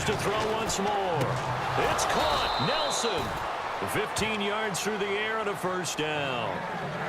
goes to throw once more. It's caught. Nelson. 15 yards through the air and a first down.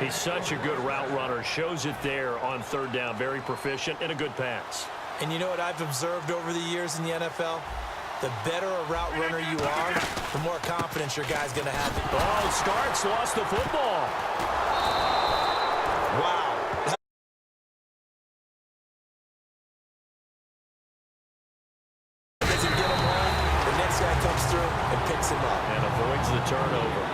He's such a good route runner. Shows it there on third down. Very proficient and a good pass. And you know what I've observed over the years in the NFL? The better a route runner you are, the more confidence your guy's going to have. Oh, Starks lost the football. Wow. Doesn't get him home. The next guy comes through and picks him up. And avoids the turnover.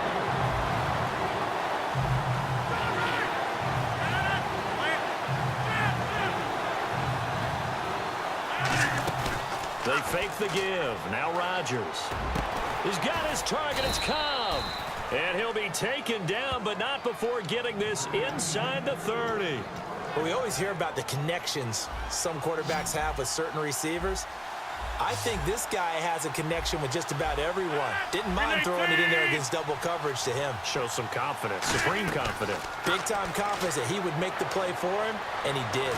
They fake the give. Now Rodgers. He's got his target. It's Cobb. And he'll be taken down, but not before getting this inside the 30. Well, we always hear about the connections some quarterbacks have with certain receivers. I think this guy has a connection with just about everyone. Didn't mind throwing it in there against double coverage to him. Shows some confidence, supreme confidence. Big-time confidence that he would make the play for him, and he did.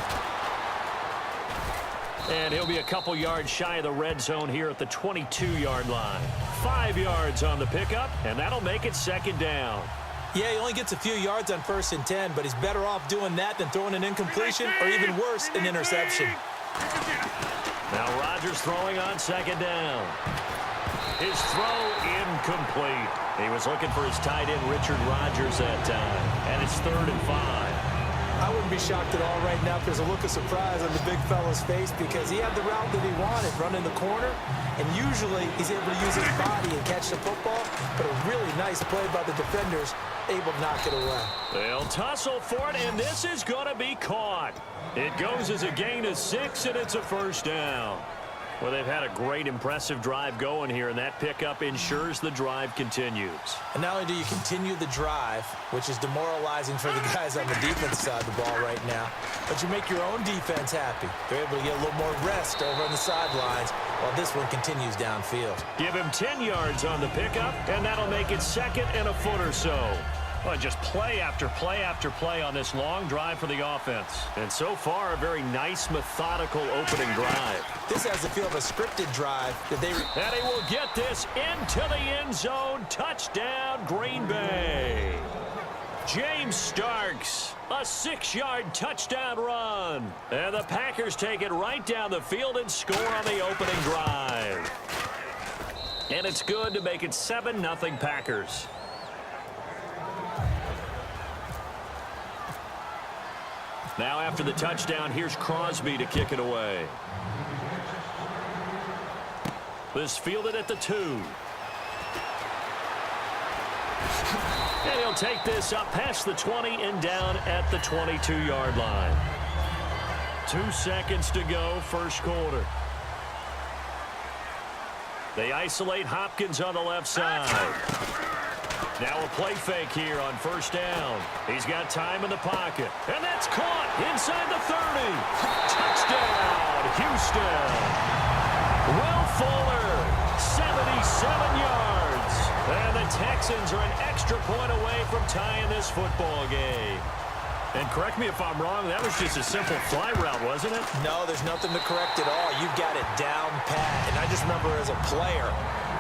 And he'll be a couple yards shy of the red zone here at the 22-yard line. 5 yards on the pickup, and that'll make it second down. Yeah, he only gets a few yards on 1st and 10, but he's better off doing that than throwing an incompletion or even worse, an interception. Now Rodgers throwing on second down. His throw incomplete. He was looking for his tight end, Richard Rodgers, that time. And it's 3rd and 5. I wouldn't be shocked at all right now if there's a look of surprise on the big fella's face because he had the route that he wanted, running the corner, and usually he's able to use his body and catch the football, but a really nice play by the defenders, able to knock it away. They'll tussle for it, and this is going to be caught. It goes as a gain of 6, and it's a first down. Well, they've had a great, impressive drive going here, and that pickup ensures the drive continues. And not only do you continue the drive, which is demoralizing for the guys on the defense side of the ball right now, but you make your own defense happy. They're able to get a little more rest over on the sidelines while this one continues downfield. Give him 10 yards on the pickup, and that'll make it 2nd and a foot or so. Well, just play after play after play on this long drive for the offense. And so far, a very nice, methodical opening drive. This has the feel of a scripted drive that they... And he will get this into the end zone. Touchdown, Green Bay. James Starks, a 6-yard touchdown run. And the Packers take it right down the field and score on the opening drive. And it's good to make it 7-0 Packers. Now after the touchdown, here's Crosby to kick it away. This fielded at the 2. And he'll take this up past the 20 and down at the 22-yard line. 2 seconds to go, first quarter. They isolate Hopkins on the left side. Now a play fake here on first down. He's got time in the pocket. And that's caught inside the 30. Touchdown, Houston. Will Fuller, 77 yards. And the Texans are an extra point away from tying this football game. And correct me if I'm wrong, that was just a simple fly route, wasn't it? No, there's nothing to correct at all. You've got it down pat. And I just remember as a player,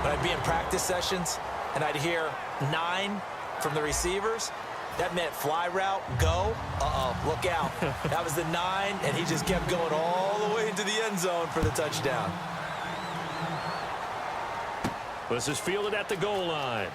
when I'd be in practice sessions, and I'd hear 9 from the receivers. That meant fly route, go. Look out. That was the 9, and he just kept going all the way into the end zone for the touchdown. This is fielded at the goal line.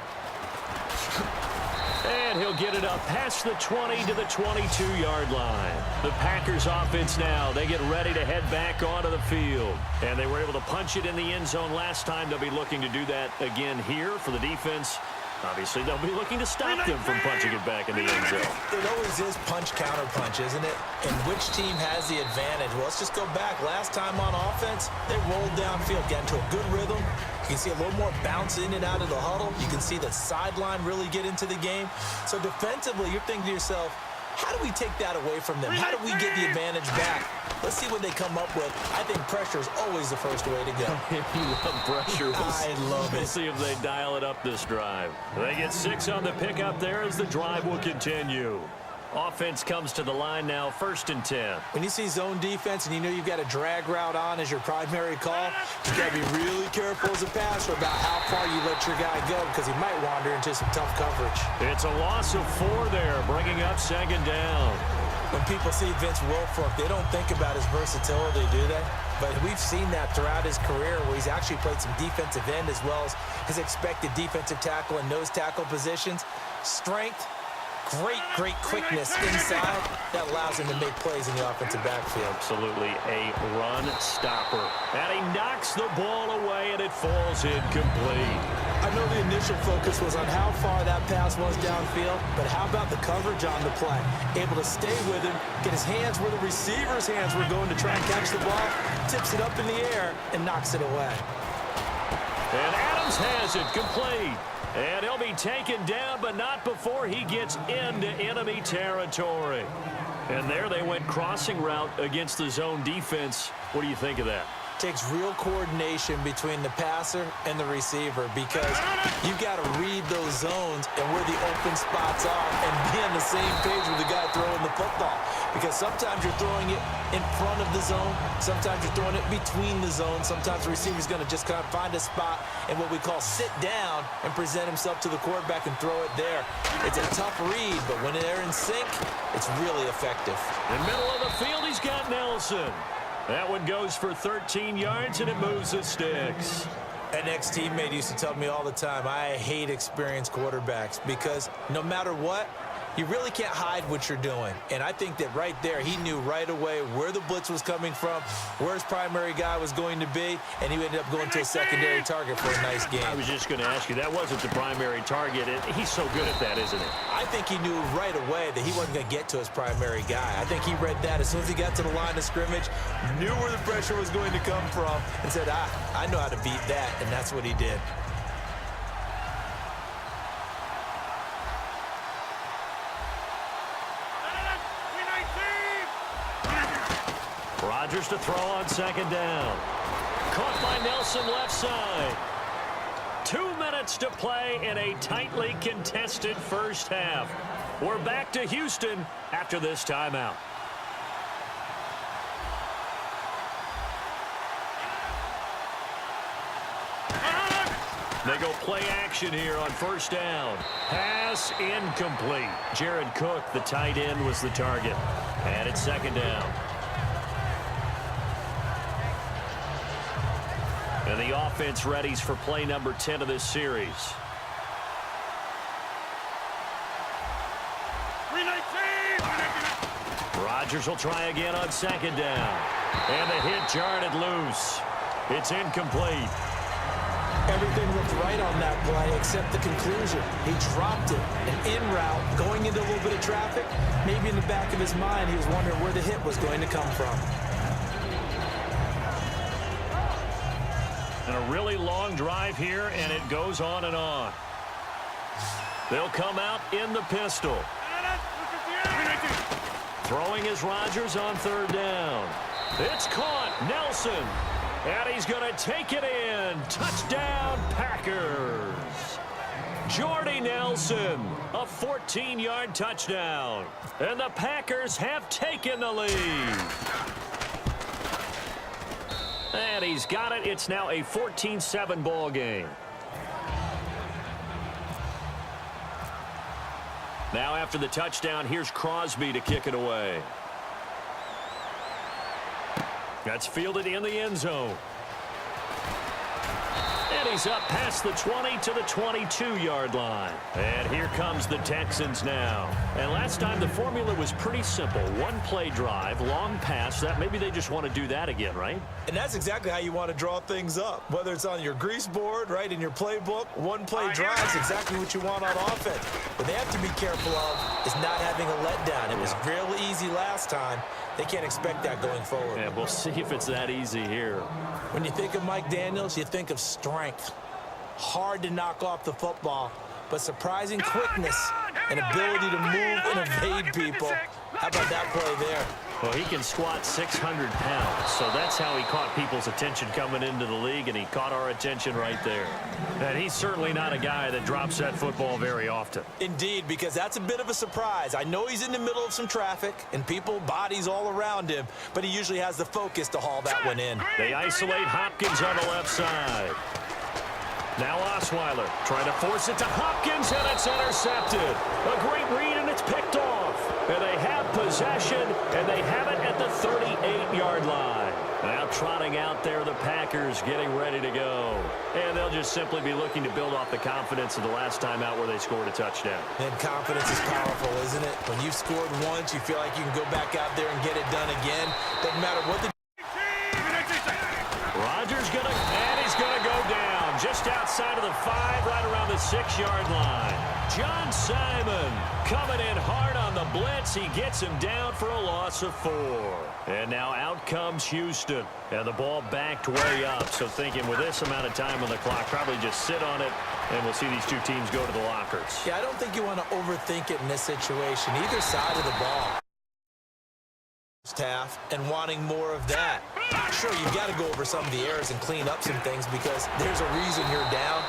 And he'll get it up past the 20 to the 22-yard line. The Packers offense now, they get ready to head back onto the field. And they were able to punch it in the end zone last time. They'll be looking to do that again here for the defense. Obviously, they'll be looking to stop them from punching it back in the end zone. It always is punch-counter-punch, isn't it? And which team has the advantage? Well, let's just go back. Last time on offense, they rolled downfield, got into a good rhythm. You can see a little more bounce in and out of the huddle. You can see the sideline really get into the game. So defensively, you're thinking to yourself, how do we take that away from them? How do we get the advantage back? Let's see what they come up with. I think pressure is always the first way to go. You love pressure. I love it. We'll see if they dial it up this drive. They get 6 on the pickup there as the drive will continue. Offense comes to the line now, 1st and 10. When you see zone defense and you know you've got a drag route on as your primary call, you got to be really careful as a passer about how far you let your guy go because he might wander into some tough coverage. It's a loss of 4 there, bringing up 2nd down. When people see Vince Wilfork, they don't think about his versatility, do they? But we've seen that throughout his career where he's actually played some defensive end as well as his expected defensive tackle and nose tackle positions. Strength, great quickness inside that allows him to make plays in the offensive backfield. Absolutely a run stopper. And he knocks the ball away, and it falls incomplete. I know the initial focus was on how far that pass was downfield, but how about the coverage on the play? Able to stay with him, get his hands where the receiver's hands were going to try and catch the ball, tips it up in the air, and knocks it away. And Adams has it complete. And he'll be taken down, but not before he gets into enemy territory. And there they went crossing route against the zone defense. What do you think of that? Takes real coordination between the passer and the receiver because you've got to read those zones and where the open spots are and be on the same page with the guy throwing the football. Because sometimes you're throwing it in front of the zone. Sometimes you're throwing it between the zones. Sometimes the receiver's going to just kind of find a spot and what we call sit down and present himself to the quarterback and throw it there. It's a tough read, but when they're in sync, it's really effective. In the middle of the field, he's got Nelson. That one goes for 13 yards, and it moves the sticks. An ex-teammate used to tell me all the time, I hate experienced quarterbacks because no matter what, you really can't hide what you're doing. And I think that right there, he knew right away where the blitz was coming from, where his primary guy was going to be, and he ended up going to a secondary target for a nice game. I was just going to ask you, that wasn't the primary target. He's so good at that, isn't he? I think he knew right away that he wasn't going to get to his primary guy. I think he read that as soon as he got to the line of scrimmage, knew where the pressure was going to come from, and said, I know how to beat that, and that's what he did. Rodgers to throw on 2nd down. Caught by Nelson left side. 2 minutes to play in a tightly contested first half. We're back to Houston after this timeout. They go play action here on 1st down. Pass incomplete. Jared Cook, the tight end, was the target. And it's 2nd down. And the offense readies for play number 10 of this series. Rodgers will try again on 2nd down. And the hit jarred it loose. It's incomplete. Everything looked right on that play except the conclusion. He dropped it. An in route, going into a little bit of traffic. Maybe in the back of his mind, he was wondering where the hit was going to come from. And a really long drive here, and it goes on and on. They'll come out in the pistol. Throwing is Rodgers on 3rd down. It's caught. Nelson. And he's going to take it in. Touchdown, Packers. Jordy Nelson, a 14-yard touchdown. And the Packers have taken the lead. And he's got it. It's now a 14-7 ball game. Now after the touchdown, here's Crosby to kick it away. That's fielded in the end zone. And he's up past the 20 to the 22-yard line. And here comes the Texans now. And last time the formula was pretty simple. One-play drive, long pass. That maybe they just want to do that again, right? And that's exactly how you want to draw things up. Whether it's on your grease board, right, in your playbook, one-play drive is exactly what you want on offense. What they have to be careful of is not having a letdown. It was real easy last time. They can't expect that going forward. Yeah, we'll see if it's that easy here. When you think of Mike Daniels, you think of strength. Hard to knock off the football, but surprising quickness and ability to move and evade people. How about that play there? Well, he can squat 600 pounds, so that's how he caught people's attention coming into the league, and he caught our attention right there. And he's certainly not a guy that drops that football very often. Indeed, because that's a bit of a surprise. I know he's in the middle of some traffic and people, bodies all around him, but he usually has the focus to haul that one in. They isolate Hopkins on the left side. Now Osweiler trying to force it to Hopkins, and it's intercepted. A great read, and it's picked off. And they have possession, and they have it at the 38-yard line. Now trotting out there, the Packers getting ready to go. And they'll just simply be looking to build off the confidence of the last time out where they scored a touchdown. And confidence is powerful, isn't it? When you've scored once, you feel like you can go back out there and get it done again. Doesn't matter what the... Rodgers he's gonna go down just outside of the 5, right around the 6-yard line. John Simon coming in hard on the blitz. He gets him down for a loss of 4. And now out comes Houston. And the ball backed way up. So thinking with this amount of time on the clock, probably just sit on it, and we'll see these two teams go to the lockers. Yeah, I don't think you want to overthink it in this situation. Either side of the ball. Half and wanting more of that. Sure, you've got to go over some of the errors and clean up some things because there's a reason you're down.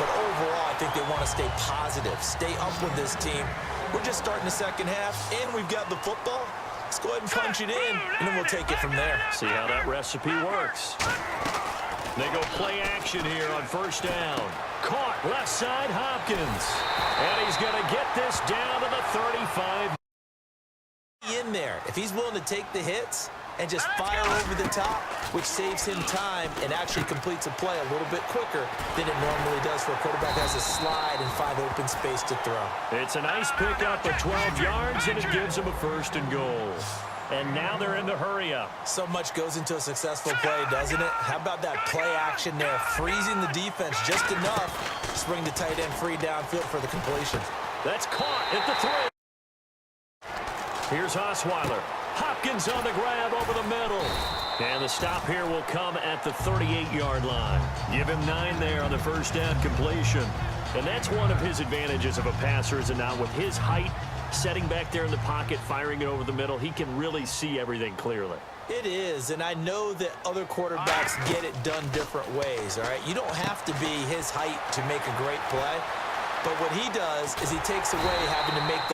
But overall, I think they want to stay positive, stay up with this team. We're just starting the second half, and we've got the football. Let's go ahead and punch it in, and then we'll take it from there. See how that recipe works. They go play action here on first down. Caught left side, Hopkins. And he's going to get this down to the 35. In there, if he's willing to take the hits and just fire over the top, which saves him time and actually completes a play a little bit quicker than it normally does for a quarterback that has to slide and find open space to throw. It's a nice pickup of 12 yards, and it gives him a 1st and goal. And now they're in the hurry-up. So much goes into a successful play, doesn't it? How about that play action there, freezing the defense just enough to bring the tight end free downfield for the completion. That's caught at the 3. Here's Osweiler. Hopkins on the grab over the middle. And the stop here will come at the 38-yard line. Give him 9 there on the first down completion. And that's one of his advantages of a passer, is it not? With his height, setting back there in the pocket, firing it over the middle, he can really see everything clearly. It is, and I know that other quarterbacks get it done different ways, all right? You don't have to be his height to make a great play. But what he does is he takes away having to make the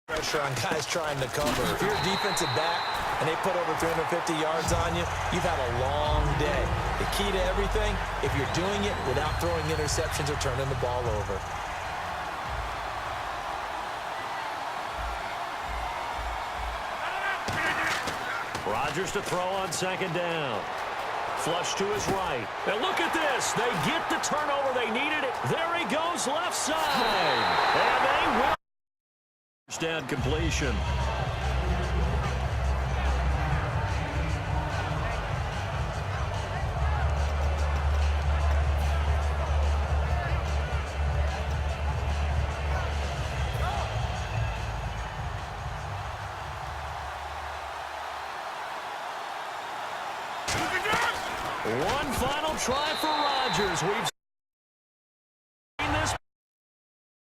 pressure on guys trying to cover. If you're a defensive back and they put over 350 yards on you, you've had a long day. The key to everything, if you're doing it without throwing interceptions or turning the ball over. Rodgers to throw on second down. Flush to his right. And look at this. They get the turnover. They needed it. There he goes, left side. And they will. First down completion. One final try for Rodgers.